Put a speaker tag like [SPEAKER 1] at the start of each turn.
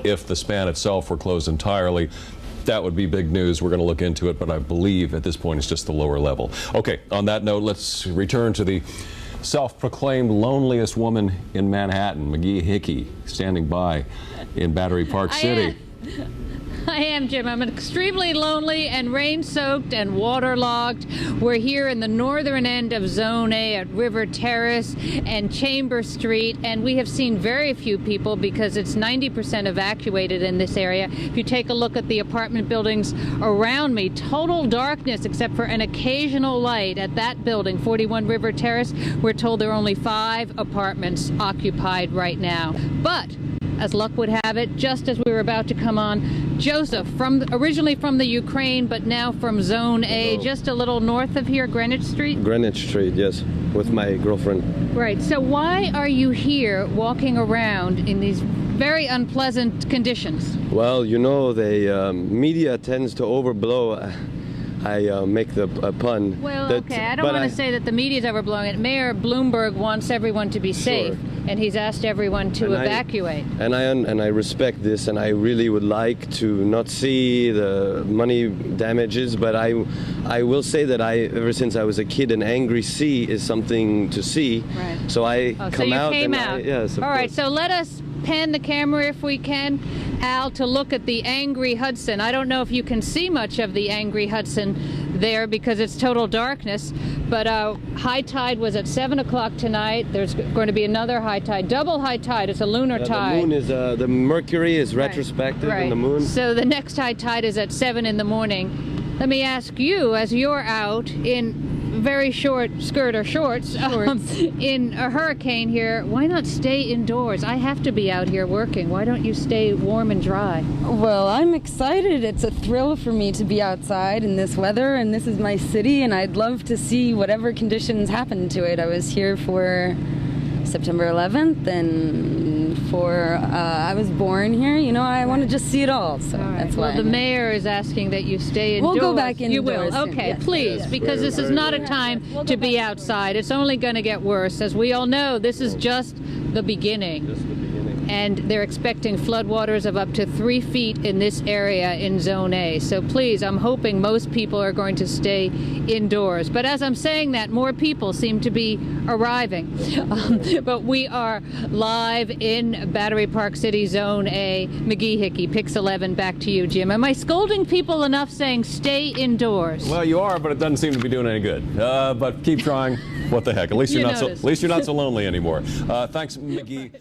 [SPEAKER 1] if the span itself were closed entirely. That would be big news. We're going to look into it, but I believe at this point it's just the lower level. Okay, on that note, let's return to the self-proclaimed loneliest woman in Manhattan, Hagee, standing by in Battery Park City.
[SPEAKER 2] I am, Jim. I'm extremely lonely and rain-soaked and waterlogged. We're here in the northern end of Zone A at River Terrace and Chamber Street, and we have seen very few people because it's 90% evacuated in this area. If you take a look at the apartment buildings around me, total darkness except for an occasional light at that building, 41 River Terrace. We're told there are only 5 apartments occupied right now. But as luck would have it, just as we were about to come on, Josef, originally from the Ukraine, but now from Zone A, just a little north of here, Greenwich Street?
[SPEAKER 3] Greenwich Street, yes, with my girlfriend.
[SPEAKER 2] Right. So why are you here walking around in these very unpleasant conditions?
[SPEAKER 3] Well, you know, the media tends to overblow. I make the pun.
[SPEAKER 2] Well, okay, I don't want to say that the media is overblowing it. Mayor Bloomberg wants everyone to be safe, and he's asked everyone to evacuate.
[SPEAKER 3] And I respect this, and I really would like to not see the money damages, but I will say that ever since I was a kid, an angry sea is something to see.
[SPEAKER 2] Right.
[SPEAKER 3] So I come out.
[SPEAKER 2] Came out.
[SPEAKER 3] Yes, of
[SPEAKER 2] All right,
[SPEAKER 3] course.
[SPEAKER 2] so let us pan the camera if we can, Al, to look at the angry Hudson. I don't know if you can see much of the angry Hudson there because it's total darkness, but high tide was at 7 o'clock tonight. There's going to be another high tide, double high tide. It's a lunar tide.
[SPEAKER 3] The moon is, the Mercury is retrospective in the moon.
[SPEAKER 2] So the next high tide is at 7 in the morning. Let me ask you, as you're out in very short skirt or shorts. In a hurricane here, why not stay indoors? I have to be out here working. Why don't you stay warm and dry?
[SPEAKER 4] Well, I'm excited. It's a thrill for me to be outside in this weather, and this is my city, and I'd love to see whatever conditions happen to it. I was here for September 11th, and I was born here. You know, I want to just see it all, so that's why.
[SPEAKER 2] Well, the mayor is asking that you stay indoors.
[SPEAKER 4] We'll go back indoors.
[SPEAKER 2] You will? Okay,
[SPEAKER 4] yes.
[SPEAKER 2] Please, because this is not a time to be outside. It's only going to get worse. As we all know, this is just the beginning. And they're expecting floodwaters of up to 3 feet in this area in Zone A. So please, I'm hoping most people are going to stay indoors. But as I'm saying that, more people seem to be arriving. But we are live in Battery Park City, Zone A. Hagee, PIX 11, back to you, Jim. Am I scolding people enough saying stay indoors?
[SPEAKER 1] Well, you are, but it doesn't seem to be doing any good. But keep trying. What the heck? At least you're not so lonely anymore. Thanks, Hagee.